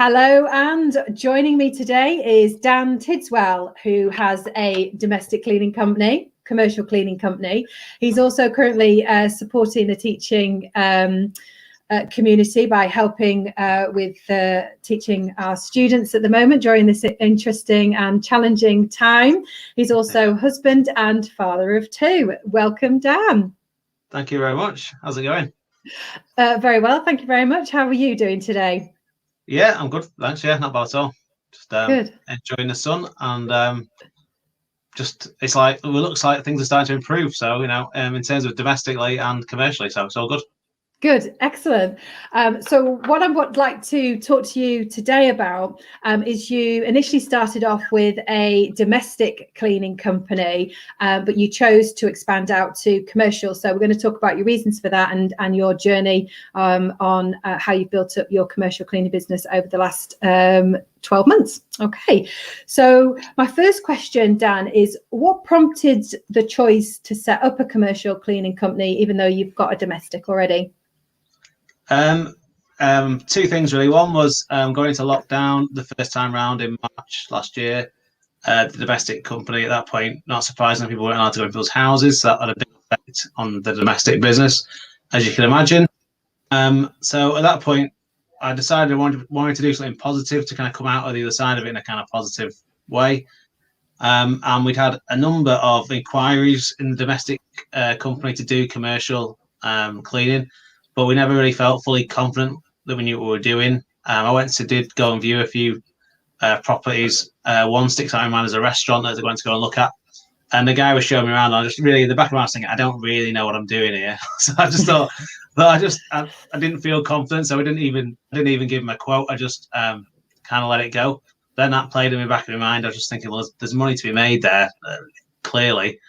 Hello, and joining me today is Dan Tidswell, who has a domestic cleaning company, commercial cleaning company. He's also currently supporting the teaching community by helping with teaching our students at the moment during this interesting and challenging time. He's also husband and father of two. Welcome, Dan. Thank you very much. How's it going? Very well, thank you very much. How are you doing today? Yeah, I'm good. Thanks. Yeah, not bad at all. Just Good. Enjoying the sun, and just it looks like things are starting to improve. So in terms of domestically and commercially, so it's all good. Good, excellent. So what I would like to talk to you today about is you initially started off with a domestic cleaning company, but you chose to expand out to commercial. So we're going to talk about your reasons for that and your journey on how you built up your commercial cleaning business over the last 12 months. Okay, so my first question, Dan, is what prompted the choice to set up a commercial cleaning company, even though you've got a domestic already? Two things really. One was going into lockdown the first time round in March last year. The domestic company at that point, not surprisingly, people weren't allowed to go in people's houses, so that had a big effect on the domestic business, as you can imagine. So at that point, I decided I wanted to do something positive to kind of come out of the other side of it in a kind of positive way. And we'd had a number of inquiries in the domestic company to do commercial cleaning, but we never really felt fully confident that we knew what we were doing. I did go and view a few properties. One sticks out in mind as a restaurant that I went to go and look at. And the guy was showing me around. And I just really, in the back of my mind, thinking, I don't really know what I'm doing here. So I just thought, but I didn't feel confident. So I didn't even give him a quote. I just kind of let it go. Then that played in the back of my mind. I was just thinking, well, there's money to be made there, clearly.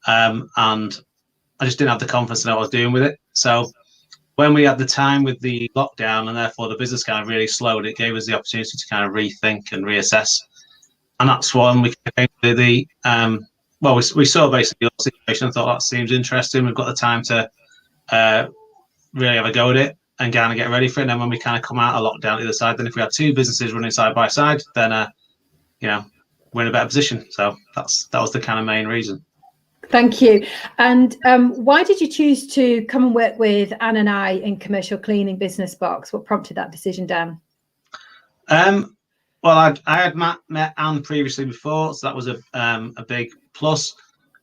And I just didn't have the confidence to know what I was doing with it. So when we had the time with the lockdown and therefore the business kind of really slowed, it gave us the opportunity to kind of rethink and reassess. And that's when we came to the, we saw basically the situation and thought that seems interesting. We've got the time to really have a go at it and kind of get ready for it. And then when we kind of come out of lockdown at the other side, then if we had two businesses running side by side, then, we're in a better position. So that was the kind of main reason. Thank you. And why did you choose to come and work with Ann and I in Commercial Cleaning Business Box? What prompted that decision, Dan? Well, I had met Ann previously before, so that was a big plus.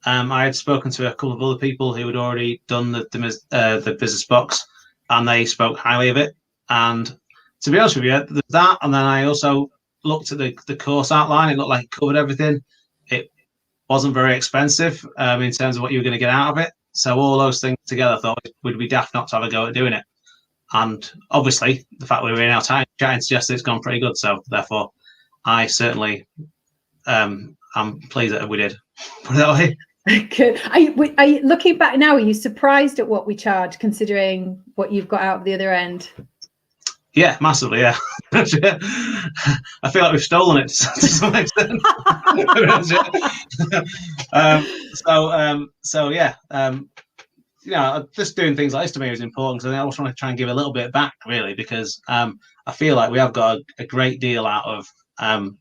I had spoken to a couple of other people who had already done the business box, and they spoke highly of it. And to be honest with you, there's that. And then I also looked at the course outline. It looked like it covered everything. It wasn't very expensive in terms of what you were going to get out of it. So all those things together, I thought it would be daft not to have a go at doing it. And obviously, the fact we were in our time chatting suggests it's gone pretty good. So therefore, I certainly am pleased that we did. Put it that way. Good. Are you looking back now? Are you surprised at what we charge, considering what you've got out of the other end? Yeah, massively. Yeah, I feel like we've stolen it to some extent. So yeah, just doing things like this to me is important because I also want to try and give a little bit back, really, because I feel like we have got a great deal out of not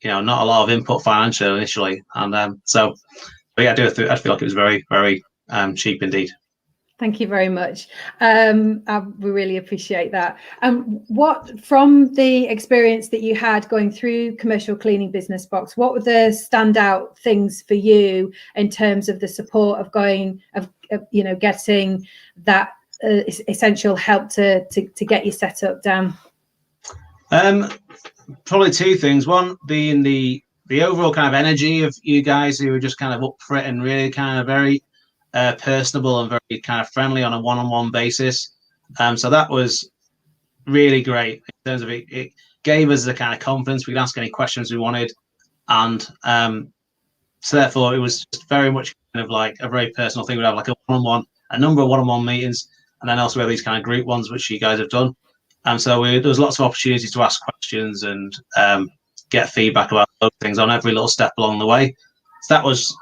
a lot of input financially initially, and but yeah, I feel like it was very, very cheap indeed. Thank you very much. We really appreciate that. What, from the experience that you had going through Commercial Cleaning Business Box, what were the standout things for you in terms of the support of getting that essential help to get you set up, Dan? Probably two things. One being the overall kind of energy of you guys who were just kind of up for it and really kind of very personable and very kind of friendly on a one-on-one basis. So that was really great in terms of it gave us the kind of confidence. We could ask any questions we wanted. And so therefore it was just very much kind of like a very personal thing. We'd have like a number of one-on-one meetings, and then also we have these kind of group ones, which you guys have done. And so there was lots of opportunities to ask questions and get feedback about those things on every little step along the way. So that was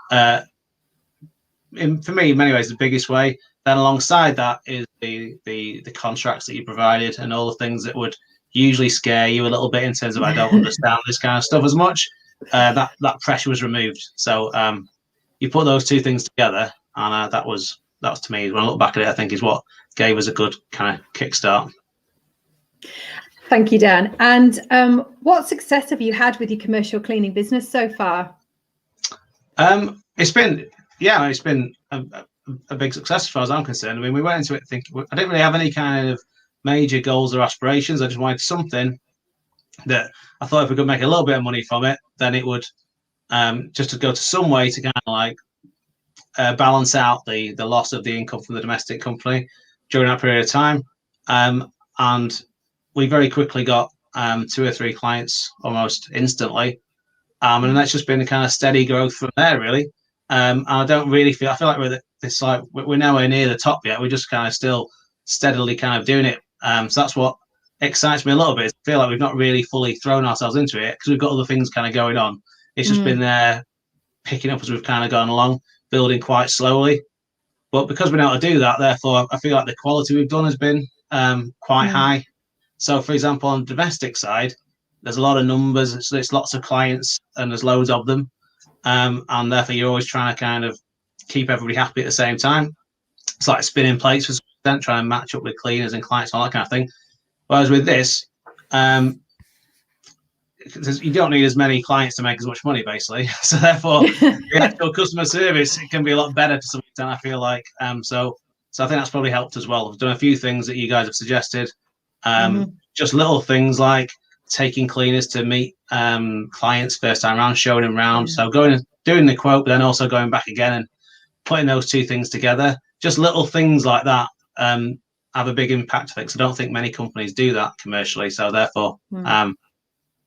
for me, in many ways, the biggest way. Then alongside that is the contracts that you provided and all the things that would usually scare you a little bit in terms of I don't understand this kind of stuff as much. That pressure was removed. So you put those two things together, and that was to me, when I look back at it, I think is what gave us a good kind of kickstart. Thank you, Dan. And what success have you had with your commercial cleaning business so far? It's been a big success as far as I'm concerned. I mean, we went into it thinking I didn't really have any kind of major goals or aspirations. I just wanted something that I thought if we could make a little bit of money from it, then it would just to go to some way to kind of like balance out the loss of the income from the domestic company during that period of time. And we very quickly got 2 or 3 clients almost instantly. And that's just been a kind of steady growth from there, really. And I don't really feel like we're nowhere near the top yet. We're just kind of still steadily kind of doing it. So that's what excites me a little bit. I feel like we've not really fully thrown ourselves into it because we've got other things kind of going on. It's just been there picking up as we've kind of gone along, building quite slowly. But because we know how to do that, therefore, I feel like the quality we've done has been quite high. So, for example, on the domestic side, there's a lot of numbers. It's lots of clients and there's loads of them. And therefore, you're always trying to kind of keep everybody happy at the same time. It's like spinning plates for some extent, trying to match up with cleaners and clients and all that kind of thing. Whereas with this, you don't need as many clients to make as much money, basically. So therefore, the actual customer service, it can be a lot better to some extent, I feel like. So I think that's probably helped as well. I've done a few things that you guys have suggested. Just little things like taking cleaners to meet clients first time around, showing them around. So going and doing the quote, but then also going back again and putting those two things together. Just little things like that have a big impact, I think. So I don't think many companies do that commercially. So therefore,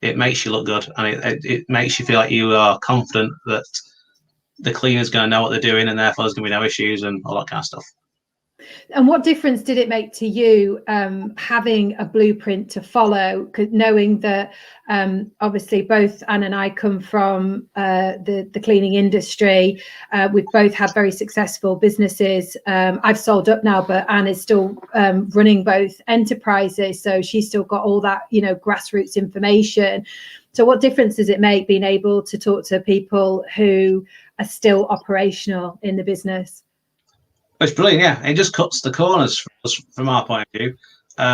it makes you look good, and it makes you feel like you are confident that the cleaner's going to know what they're doing, and therefore there's going to be no issues and all that kind of stuff. And what difference did it make to you having a blueprint to follow, knowing that obviously both Anne and I come from the cleaning industry. We've both had very successful businesses. I've sold up now, but Anne is still running both enterprises. So she's still got all that, grassroots information. So what difference does it make being able to talk to people who are still operational in the business? It's brilliant, yeah. It just cuts the corners from our point of view.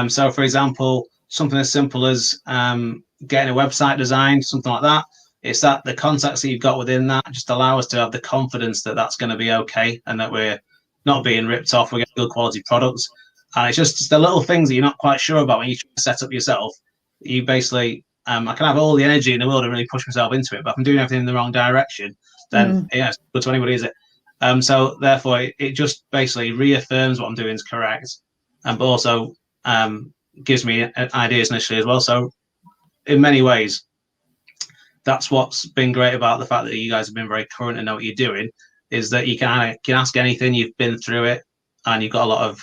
So, for example, something as simple as getting a website designed, something like that. It's that the contacts that you've got within that just allow us to have the confidence that that's going to be okay and that we're not being ripped off. We're getting good quality products. And it's just the little things that you're not quite sure about when you try to set up yourself. You basically, I can have all the energy in the world and really push myself into it, but if I'm doing everything in the wrong direction, then it's good to anybody, is it? So therefore, it just basically reaffirms what I'm doing is correct, but also gives me ideas initially as well. So in many ways, that's what's been great about the fact that you guys have been very current and know what you're doing, is that you can ask anything, you've been through it, and you've got a lot of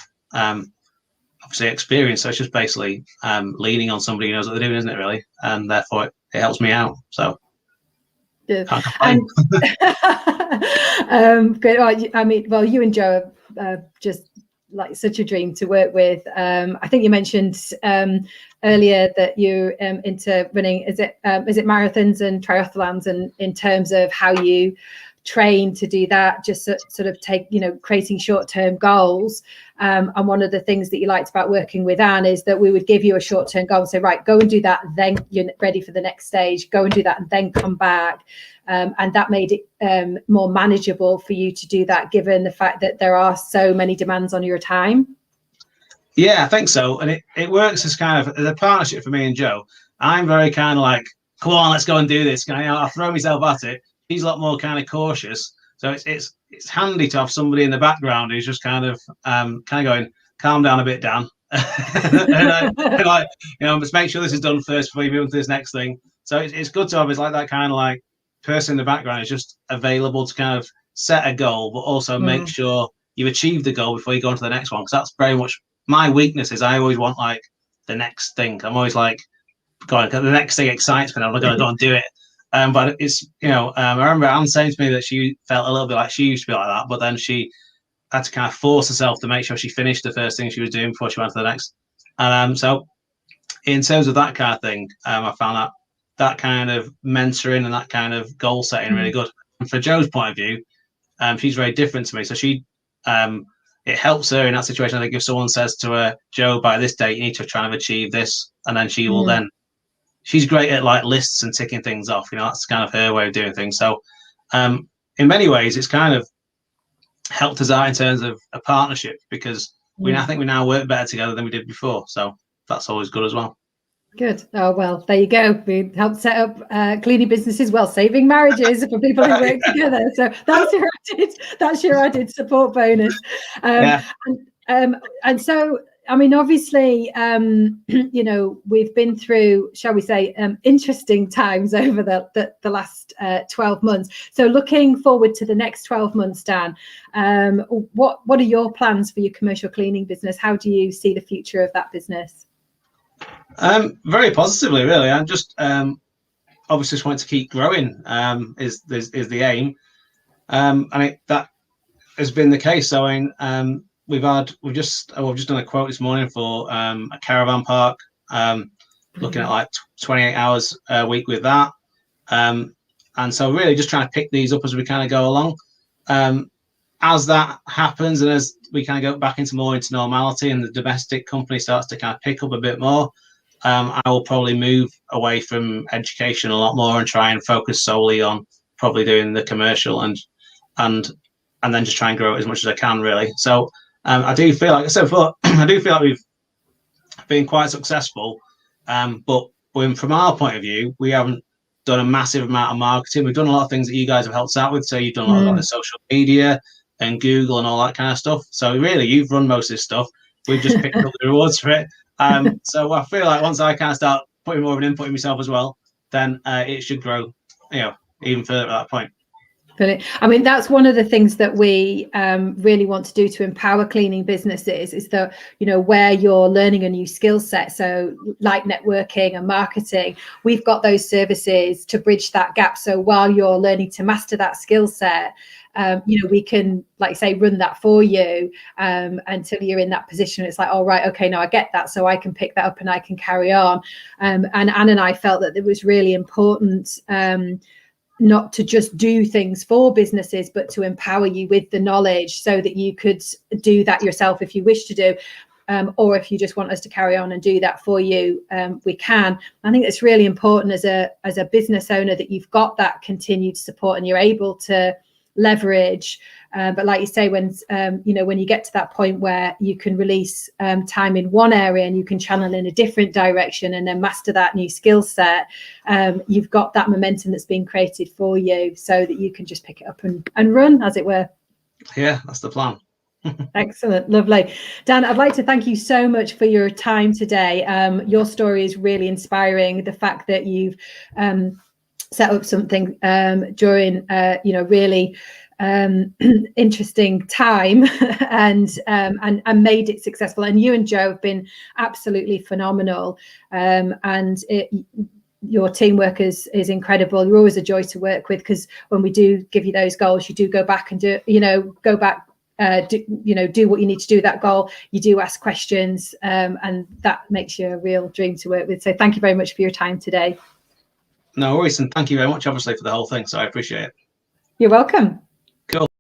obviously experience. So it's just basically leaning on somebody who knows what they're doing, isn't it, really? And therefore, it helps me out. So. Can't complain. Good. Well, you and Joe are just like such a dream to work with. I think you mentioned earlier that you're into running. Is it marathons and triathlons, and in terms of how you train to do that, just sort of creating short-term goals. And one of the things that you liked about working with Anne is that we would give you a short-term goal and say, right, go and do that, then you're ready for the next stage, go and do that and then come back. And that made it more manageable for you to do that, given the fact that there are so many demands on your time. Yeah, I think so. And it works as kind of a partnership for me and Joe. I'm very kind of like, come on, let's go and do this. I'll throw myself at it. He's a lot more kind of cautious, so it's handy to have somebody in the background who's just kind of going, calm down a bit, Dan, and just make sure this is done first before you move on to this next thing. So it's good to have it's like that kind of like person in the background is just available to kind of set a goal, but also make sure you achieve the goal before you go on to the next one. Because that's very much my weakness. Is I always want like the next thing. I'm always like, God, the next thing excites me. I'm going to go and do it. But it's, I remember Anne saying to me that she felt a little bit like she used to be like that, but then she had to kind of force herself to make sure she finished the first thing she was doing before she went to the next. So in terms of that kind of thing, I found that kind of mentoring and that kind of goal setting really good. And for Joe's point of view, she's very different to me. So it helps her in that situation. I think if someone says to her, Joe, by this date, you need to try and achieve this, and then she will then, she's great at like lists and ticking things off. That's kind of her way of doing things. So in many ways, it's kind of helped us out in terms of a partnership, because I think we now work better together than we did before. So that's always good as well. Good. Oh, well, there you go. We helped set up cleaning businesses while saving marriages for people who work together. So that's your added support bonus. And so, I mean, obviously, we've been through, shall we say, interesting times over the last 12 months. So looking forward to the next 12 months, Dan, what are your plans for your commercial cleaning business? How do you see the future of that business? Very positively, really. I'm just obviously just want to keep growing. Is the aim, and that has been the case. So we've just done a quote this morning for a caravan park, looking at like 28 hours a week with that, and so really just trying to pick these up as we kind of go along. As that happens, and as we kind of go back into normality, and the domestic company starts to kind of pick up a bit more, I will probably move away from education a lot more and try and focus solely on probably doing the commercial and then just try and grow it as much as I can, really. So I do feel like we've been quite successful, but from our point of view, we haven't done a massive amount of marketing. We've done a lot of things that you guys have helped out with. So you've done a lot of like the social media and Google and all that kind of stuff. So really, you've run most of this stuff. We've just picked up the rewards for it. So I feel like once I kind of start putting more of an input in myself as well, then it should grow, even further at that point. Brilliant. I mean, that's one of the things that we really want to do to empower cleaning businesses, is that, where you're learning a new skill set, so like networking and marketing, we've got those services to bridge that gap. So while you're learning to master that skill set, we can, like say, run that for you until you're in that position. It's like, oh, right, okay, now I get that, so I can pick that up and I can carry on. And Anne and I felt that it was really important not to just do things for businesses, but to empower you with the knowledge so that you could do that yourself if you wish to do. Or if you just want us to carry on and do that for you, we can. I think it's really important as a business owner that you've got that continued support and you're able to leverage. But like you say, when you get to that point where you can release time in one area and you can channel in a different direction and then master that new skill set, you've got that momentum that's been created for you so that you can just pick it up and run, as it were. Yeah, that's the plan. Excellent. Lovely. Dan, I'd like to thank you so much for your time today. Your story is really inspiring. The fact that you've set up something during really interesting time and made it successful, and you and Joe have been absolutely phenomenal, your teamwork is incredible. You're always a joy to work with, because when we do give you those goals, you do go back and do what you need to do that goal. You do ask questions, and that makes you a real dream to work with. So thank you very much for your time today. No worries, and thank you very much, obviously, for the whole thing. So I appreciate it. You're welcome. Cool.